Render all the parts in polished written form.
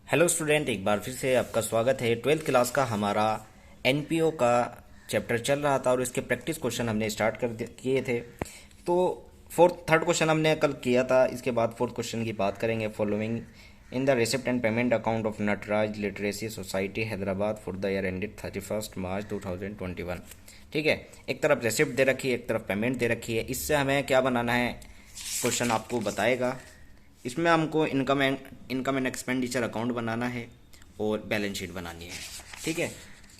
Hello student, एक बार फिर से आपका स्वागत है। ट्वेल्थ क्लास का हमारा एनपीओ का चैप्टर चल रहा था और इसके प्रैक्टिस क्वेश्चन हमने स्टार्ट किए थे। तो थर्ड क्वेश्चन हमने कल किया था। इसके बाद फोर्थ क्वेश्चन की बात करेंगे। Following in the receipt and payment account of Nataraj literacy society Hyderabad for the year ended 31 March 2021। ठीक है, एक तरफ रिसिप्ट दे रखी है, एक तरफ पेमेंट दे रखी है। इससे हमें क्या बनाना है, क्वेश्चन आपको बताएगा। इसमें हमको इनकम एंड एक्सपेंडिचर अकाउंट बनाना है और बैलेंस शीट बनानी है। ठीक है,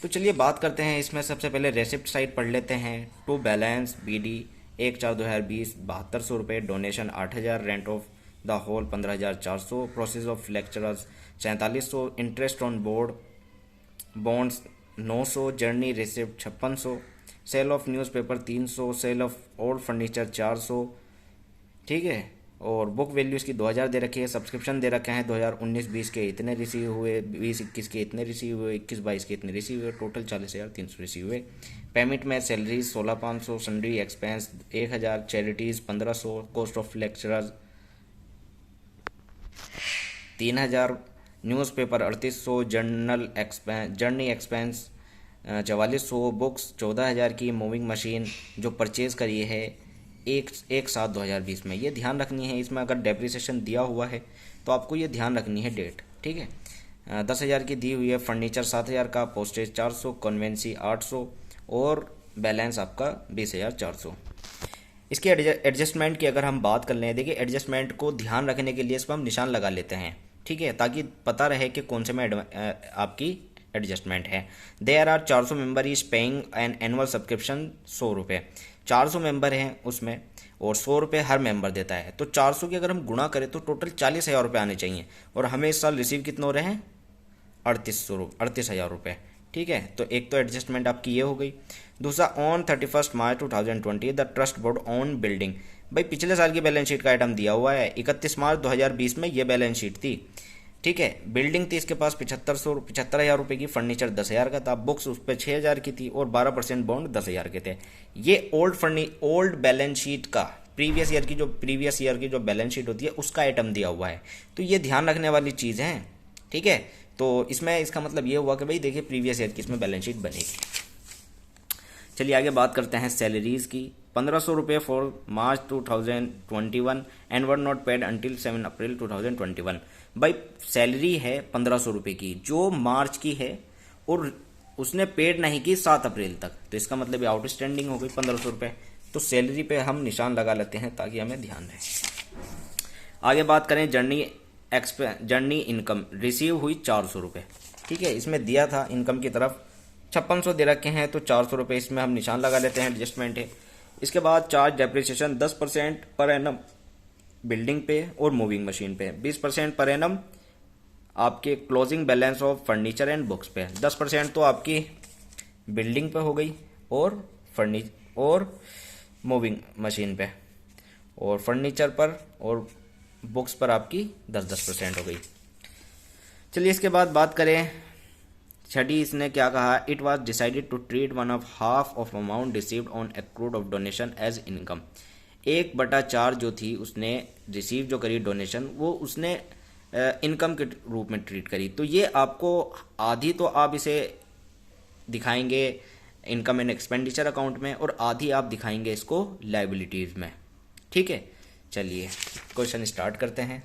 तो चलिए बात करते हैं। इसमें सबसे पहले रेसिप्ट साइड पढ़ लेते हैं। टू बैलेंस बीडी 1/4/2020 7200 रुपये, donation 8000, rent of the hall 15,400, process of lecturers 4700, interest on board bonds 900, journey receipt 5600, sale of newspaper 300, sale of old furniture 400। ठीक है, और बुक वैल्यू इसकी 2000 दे रखी है। सब्सक्रिप्शन दे रखे हैं 2019-20 के इतने रिसीव हुए, 20-21 के इतने रिसीव हुए, 21-22 के इतने रिसीव हुए, टोटल 40,300 रिसीव हुए। पेमेंट में salary 16,500, sundry expense 1000, charities 1500, cost of lecturers 3000, newspaper 3800, journey expense 4400, books 14,000 की, मूविंग मशीन जो परचेज करी है 1/7/2020 में, ये ध्यान रखनी है। इसमें अगर डेप्रिसिएशन दिया हुआ है तो आपको ये ध्यान रखनी है डेट। ठीक है, 10,000 की दी हुई है। फर्नीचर 7,000 का, पोस्टेज 400, कन्वेंसी 800 और बैलेंस आपका 20,400। इसके एडजस्टमेंट की अगर हम बात कर लें, देखिए एडजस्टमेंट को ध्यान रखने के लिए इस पर हम निशान लगा लेते हैं। ठीक है, ताकि पता रहे कि कौन से में आपकी एडजस्टमेंट है। There are 400 member is paying an annual subscription 100 रुपये। 400 मेंबर हैं उसमें और 100 रुपये हर मेंबर देता है। तो 400 की अगर हम गुणा करें तो टोटल 40,000 रुपये आने चाहिए और हमें इस साल रिसीव कितने हो रहे हैं, 38,000 रुपये। ठीक है, तो एक तो एडजस्टमेंट आपकी ये हो गई। दूसरा, on 31 March 2020 the trust board on building. भाई पिछले साल की बैलेंस शीट का आइटम दिया हुआ है, 31 मार्च 2020 में ये बैलेंस शीट थी। ठीक है, बिल्डिंग थी इसके पास 75,000 रुपये की, फर्नीचर 10,000 का था, बुक्स उस पर 6,000 की थी और 12% बॉन्ड 10,000 के थे। ये ओल्ड बैलेंस शीट का प्रीवियस ईयर की जो बैलेंस शीट होती है उसका आइटम दिया हुआ है। तो ये ध्यान रखने वाली चीज़ है। ठीक है, तो इसमें इसका मतलब ये हुआ कि भाई देखिए प्रीवियस ईयर की इसमें बैलेंस शीट बनेगी। चलिए आगे बात करते हैं सैलरीज की। 1,500 रुपये for March 2021 and were not paid until 7 अप्रैल 2021। भाई सैलरी है 1,500 रुपये की जो मार्च की है और उसने पेड नहीं की 7 अप्रैल तक, तो इसका मतलब ये आउटस्टैंडिंग हो गई 1,500 रुपये। तो सैलरी पे हम निशान लगा लेते हैं ताकि हमें ध्यान रहे। आगे बात करें जर्नी इनकम रिसीव हुई 400 रुपये। ठीक है, इसमें दिया था इनकम की तरफ 5600 दे रखे हैं, तो 400 रुपये इसमें हम निशान लगा लेते हैं, एडजस्टमेंट है। इसके बाद charge depreciation 10% per annum building पे और मूविंग मशीन पे, 20% पर एनम आपके closing balance of furniture and books पे। 10% तो आपकी बिल्डिंग पे हो गई और मूविंग मशीन पे, और फर्नीचर पर और बुक्स पर आपकी 10% हो गई। चलिए इसके बाद बात करें छठी, इसने क्या कहा, it was decided to treat 1/2 of amount received on accrued of donation as income. 1/4 जो थी उसने रिसीव जो करी डोनेशन वो उसने इनकम के रूप में ट्रीट करी। तो ये आपको आधी तो आप इसे दिखाएंगे इनकम एंड एक्सपेंडिचर अकाउंट में और आधी आप दिखाएंगे इसको लाइबिलिटीज़ में। ठीक है, चलिए क्वेश्चन स्टार्ट करते हैं।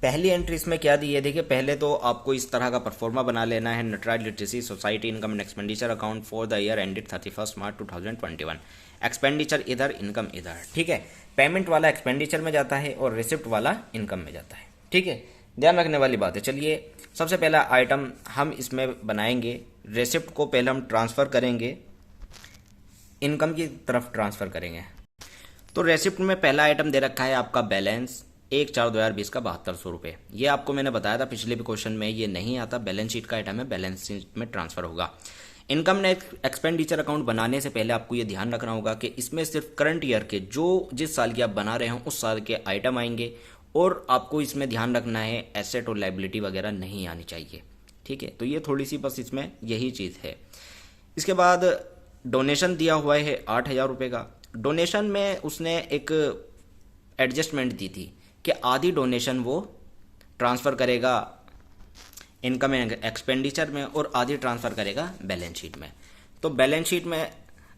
पहली एंट्री इसमें क्या दी है, देखिए पहले तो आपको इस तरह का परफॉर्मा बना लेना है। Nataraj literacy society income and expenditure account for the year ended 31 March 2021। Expenditure इधर, इनकम इधर। ठीक है, पेमेंट वाला एक्सपेंडिचर में जाता है और रिसिप्ट वाला इनकम में जाता है। ठीक है, ध्यान रखने वाली बात है। चलिए सबसे पहला आइटम हम इसमें बनाएंगे, रेसिप्ट को पहले हम ट्रांसफ़र करेंगे, इनकम की तरफ ट्रांसफ़र करेंगे। तो रेसिप्ट में पहला आइटम दे रखा है आपका बैलेंस 1/4/2020 का 7200 रुपये। ये आपको मैंने बताया था पिछले भी क्वेश्चन में, ये नहीं आता, बैलेंस शीट का आइटम है, बैलेंस शीट में ट्रांसफर होगा। इनकम एंड एक्सपेंडिचर अकाउंट बनाने से पहले आपको ये ध्यान रखना होगा कि इसमें सिर्फ करंट ईयर के जो जिस साल की आप बना रहे हो उस साल के आइटम आएंगे और आपको इसमें ध्यान रखना है एसेट और लाइबिलिटी वगैरह नहीं आनी चाहिए। ठीक है, तो ये थोड़ी सी बस इसमें यही चीज़ है। इसके बाद डोनेशन दिया हुआ है 8,000 रुपये का। डोनेशन में उसने एक एडजस्टमेंट दी थी कि आधी डोनेशन वो ट्रांसफ़र करेगा इनकम एंड एक्सपेंडिचर में और आधी ट्रांसफ़र करेगा बैलेंस शीट में। तो बैलेंस शीट में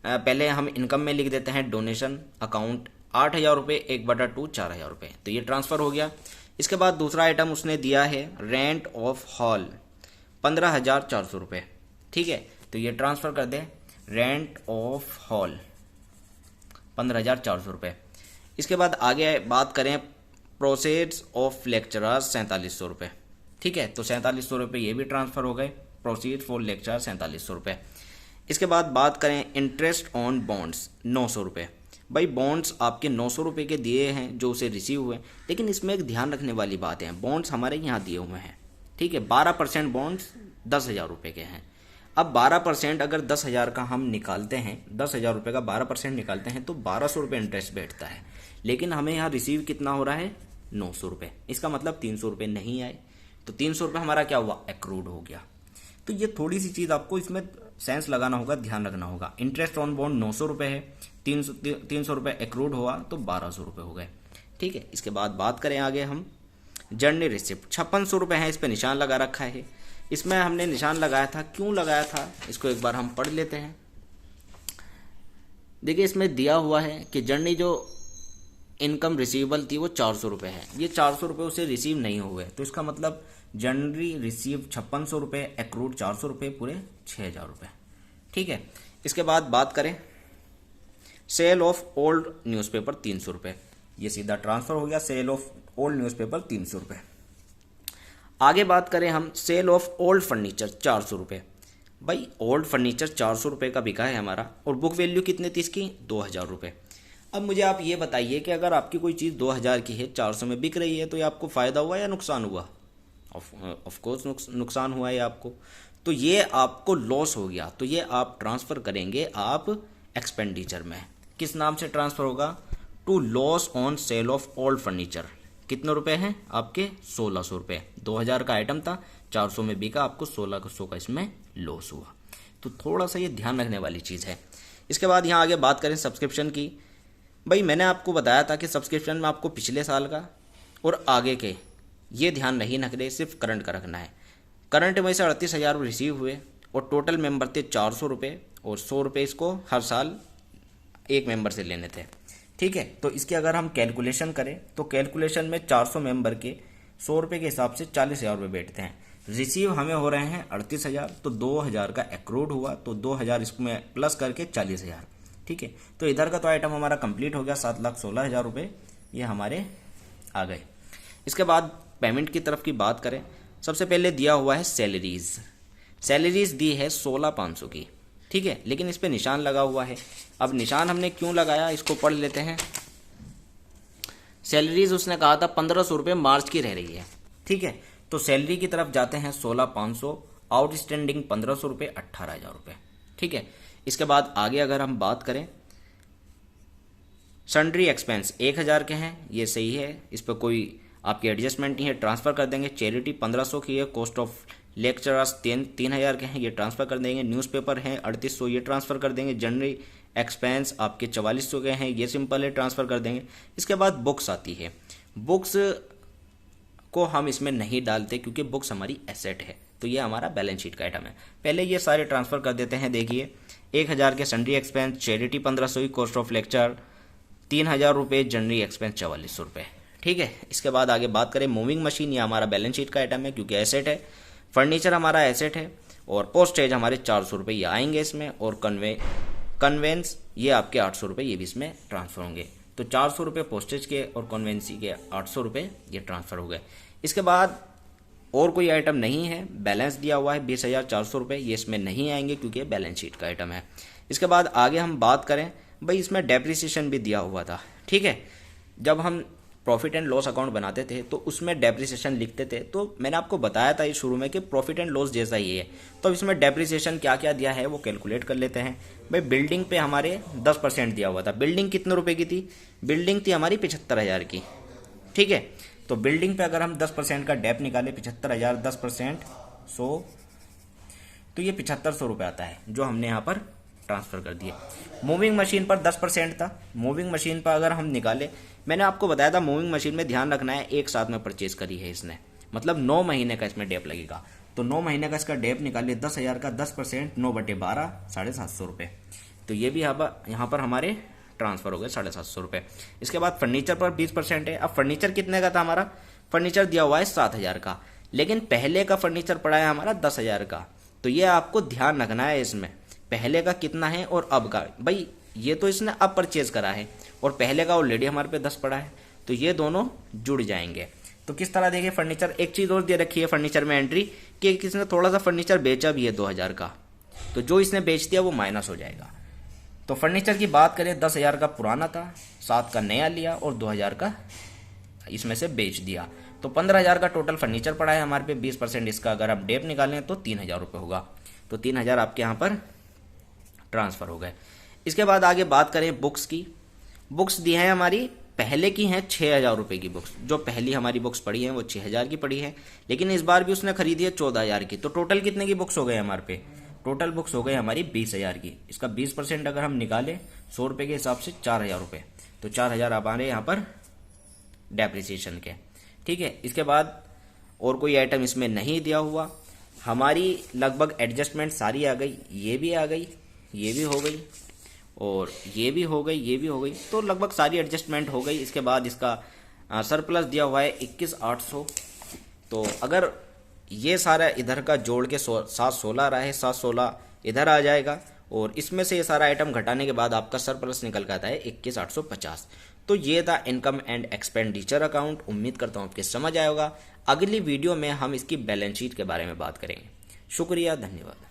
पहले हम इनकम में लिख देते हैं डोनेशन अकाउंट 8,000 रुपये 1/2 4,000 रुपये, तो ये ट्रांसफ़र हो गया। इसके बाद दूसरा आइटम उसने दिया है रेंट ऑफ हॉल 15,400 रुपये, ठीक है, तो ये ट्रांसफ़र कर दें रेंट ऑफ हॉल 15,400 रुपये। इसके बाद आगे बात करें प्रोसेड्स ऑफ लेक्चरर्स 4700 रुपये, ठीक है, तो 4700 रुपये ये भी ट्रांसफ़र हो गए, प्रोसीड फॉर लेक्चर 4700 रुपये। इसके बाद बात करें इंटरेस्ट ऑन बॉन्ड्स 900 रुपये। भाई बॉन्ड्स आपके 900 रुपये के दिए हैं जो उसे रिसीव हुए, लेकिन इसमें एक ध्यान रखने वाली बात है, बॉन्ड्स हमारे यहाँ दिए हुए हैं, ठीक है, 12% बॉन्ड्स 10,000 रुपये के हैं। अब 12% अगर 10,000 का हम निकालते हैं, 10,000 रुपये का 12% निकालते हैं तो 1,200 रुपये इंटरेस्ट बैठता है, लेकिन हमें यहाँ रिसीव कितना हो रहा है 900 रुपये, इसका मतलब 300 रुपये नहीं आए, तो 300 रुपये हमारा क्या हुआ एक्रूड हो गया। तो ये थोड़ी सी चीज़ आपको इसमें सेंस लगाना होगा, ध्यान रखना होगा। इंटरेस्ट ऑन बॉन्ड 900 रुपये है, 300 रुपये एक्रूड हुआ तो 1,200 रुपये हो गए, ठीक है। इसके बाद बात करें आगे हम जर्नी रिसिप्ट 5600 रुपये है, इस पर निशान लगा रखा है। इसमें हमने निशान लगाया था, क्यों लगाया था इसको एक बार हम पढ़ लेते हैं। देखिए इसमें दिया हुआ है कि जर्नी जो इनकम रिसीवेबल थी वो 400 रुपये है, ये 400 रुपये उसे रिसीव नहीं हुए, तो इसका मतलब जनवरी रिसीव 5600 रुपये, एक्रूड 400 रुपये, पूरे 6,000 रुपये, ठीक है। इसके बाद बात करें सेल ऑफ ओल्ड न्यूज़पेपर 300 रुपये, ये सीधा ट्रांसफ़र हो गया, सेल ऑफ ओल्ड न्यूज़पेपर 300 रुपये। आगे बात करें हम सेल ऑफ ओल्ड फर्नीचर 400 रुपये। भाई ओल्ड फर्नीचर 400 रुपये का बिका है हमारा, और बुक वैल्यू कितने थी इसकी 2,000 रुपये। अब मुझे आप ये बताइए कि अगर आपकी कोई चीज़ 2,000 की है 400 में बिक रही है तो ये आपको फ़ायदा हुआ या नुकसान हुआ? ऑफ कोर्स नुकसान हुआ है आपको, तो ये आपको लॉस हो गया, तो ये आप ट्रांसफ़र करेंगे आप एक्सपेंडिचर में। किस नाम से ट्रांसफ़र होगा? To loss on sale of old furniture. कितने रुपए हैं आपके? 1,600 रुपये। 2,000 का आइटम था, 400 में बिका, आपको 1,600 का इसमें लॉस हुआ, तो थोड़ा सा ये ध्यान रखने वाली चीज़ है। इसके बाद यहाँ आगे बात करें सब्सक्रिप्शन की। भाई मैंने आपको बताया था कि सब्सक्रिप्शन में आपको पिछले साल का और आगे के ये ध्यान नहीं रखना, सिर्फ करंट का रखना है। करंट में से 38,000 रिसीव हुए और टोटल मेंबर थे 400 रुपये, और 100 रुपये इसको हर साल एक मेंबर से लेने थे, ठीक है। तो इसकी अगर हम कैलकुलेशन करें तो कैलकुलेशन में 400 मेंबर के 100 रुपये के हिसाब से 40,000 रुपये बैठते हैं। रिसीव हमें हो रहे हैं 38,000, तो 2,000 का एक्रूड हुआ, तो 2,000 इसमें प्लस करके 40,000, ठीक है। तो इधर का तो आइटम हमारा कंप्लीट हो गया, 7,16,000 रुपये ये हमारे आ गए। इसके बाद पेमेंट की तरफ की बात करें, सबसे पहले दिया हुआ है सैलरीज दी है 16,500 की, ठीक है, लेकिन इस पे निशान लगा हुआ है। अब निशान हमने क्यों लगाया इसको पढ़ लेते हैं। सैलरीज उसने कहा था 1,500 रुपये मार्च की रह रही है, ठीक है, तो सैलरी की तरफ जाते हैं 16,500, आउटस्टैंडिंग 1,500 रुपये 18,000 रुपये, ठीक है। इसके बाद आगे अगर हम बात करें सन्ड्री एक्सपेंस 1,000 के हैं, ये सही है, इस पर कोई आपकी एडजस्टमेंट नहीं है, ट्रांसफ़र कर देंगे। चैरिटी 1,500 की है, कॉस्ट ऑफ लेक्चरर्स 3,000 के हैं, ये ट्रांसफ़र कर देंगे। न्यूज़पेपर हैं 3,800, ये ट्रांसफ़र कर देंगे। जनरल एक्सपेंस आपके 4,400 के हैं, ये सिंपल है, ट्रांसफ़र कर देंगे। इसके बाद बुक्स आती है, बुक्स को हम इसमें नहीं डालते क्योंकि बुक्स हमारी एसेट है, तो ये हमारा बैलेंस शीट का आइटम है। पहले ये सारे ट्रांसफ़र कर देते हैं। देखिए 1,000 के सन्ड्री एक्सपेंस, चैरिटी 1,500 की, कॉस्ट ऑफ लेक्चर 3,000 रुपये, जनरल एक्सपेंस 4,400 रुपये, ठीक है। इसके बाद आगे बात करें मूविंग मशीन, ये हमारा बैलेंस शीट का आइटम है क्योंकि एसेट है। फर्नीचर हमारा एसेट है, और पोस्टेज हमारे 400 रुपये ये आएंगे इसमें, और कन्वेंस ये आपके 800 रुपये ये भी इसमें ट्रांसफ़र होंगे। तो 400 रुपये पोस्टेज के और कन्वेंसी के 800 रुपये ये ट्रांसफ़र हो गए। इसके बाद और कोई आइटम नहीं है, बैलेंस दिया हुआ है 20,400 रुपये, ये इसमें नहीं आएंगे क्योंकि बैलेंस शीट का आइटम है। इसके बाद आगे हम बात करें, भाई इसमें डेप्रिसिएशन भी दिया हुआ था, ठीक है। जब हम प्रॉफिट एंड लॉस अकाउंट बनाते थे तो उसमें डेप्रिसिएशन लिखते थे, तो मैंने आपको बताया था ये शुरू में कि प्रॉफिट एंड लॉस जैसा ही है। तो इसमें डेप्रिसिएशन क्या क्या दिया है वो कैलकुलेट कर लेते हैं। भाई बिल्डिंग पे हमारे 10% दिया हुआ था। बिल्डिंग कितने रुपए की थी? बिल्डिंग थी हमारी 75,000 की, ठीक है। तो बिल्डिंग पे अगर हम 10% का डेप निकाले, 75,000 10% 100, तो ये 7,500 रुपये आता है जो हमने यहाँ पर ट्रांसफ़र कर दिए। मूविंग मशीन पर 10% था, मूविंग मशीन पर अगर हम निकाले, मैंने आपको बताया था मूविंग मशीन में ध्यान रखना है, एक साथ में परचेज करी है इसने, मतलब 9 महीने का इसमें डेप लगेगा। तो 9 महीने का इसका डेप निकालिए 10,000 का 10%, 9/12 750 रुपये। तो ये भी यहाँ पर हमारे ट्रांसफर हो गए 750 रुपये। इसके बाद फर्नीचर पर 20% है। अब फर्नीचर कितने का था हमारा, फर्नीचर दिया हुआ है 7,000 का, लेकिन पहले का फर्नीचर पड़ा है हमारा 10,000 का। तो ये आपको ध्यान रखना है, इसमें पहले का कितना है और अब का। भाई ये तो इसने अब परचेज करा है और पहले का ऑलरेडी हमारे पे 10 पड़ा है, तो ये दोनों जुड़ जाएंगे। तो किस तरह देखिए फर्नीचर, एक चीज़ और दे रखी है फर्नीचर में एंट्री कि किसने थोड़ा सा फर्नीचर बेचा भी है 2,000 का, तो जो इसने बेच दिया वो माइनस हो जाएगा। तो फर्नीचर की बात करें 10,000 का पुराना था, 7 का नया लिया और 2,000 का इसमें से बेच दिया, तो 15,000 का टोटल फर्नीचर पड़ा है हमारे पे। 20% इसका अगर आप डेप निकालें तो 3,000 रुपये होगा। तो 3,000 आपके यहाँ पर ट्रांसफ़र हो गए। इसके बाद आगे बात करें बुक्स की। बुक्स दी हैं हमारी, पहले की हैं 6,000 रुपये की बुक्स। जो पहली हमारी बुक्स पड़ी हैं वो 6,000 की पड़ी है, लेकिन इस बार भी उसने खरीदी है 14,000 की। तो टोटल कितने की बुक्स हो गए हमारे पे, टोटल बुक्स हो गई हमारी 20,000 की। इसका 20% अगर हम निकालें 100 रुपये के हिसाब से 4,000 रुपये, तो 4,000 आप आ रहे यहाँ पर डेप्रिसिएशन के। ठीक है, इसके बाद और कोई आइटम इसमें नहीं दिया हुआ। हमारी लगभग एडजस्टमेंट सारी आ गई, ये भी आ गई, ये भी हो गई और ये भी हो गई, ये भी हो गई, तो लगभग सारी एडजस्टमेंट हो गई। इसके बाद इसका सरप्लस दिया हुआ है 21,800। तो अगर ये सारा इधर का जोड़ के 716 रहा है, 716 इधर आ जाएगा और इसमें से ये सारा आइटम घटाने के बाद आपका सरप्लस निकल के आता है 21,850। तो ये था इनकम एंड एक्सपेंडिचर अकाउंट। उम्मीद करता हूँ आपके समझ आया होगा। अगली वीडियो में हम इसकी बैलेंस शीट के बारे में बात करेंगे। शुक्रिया, धन्यवाद।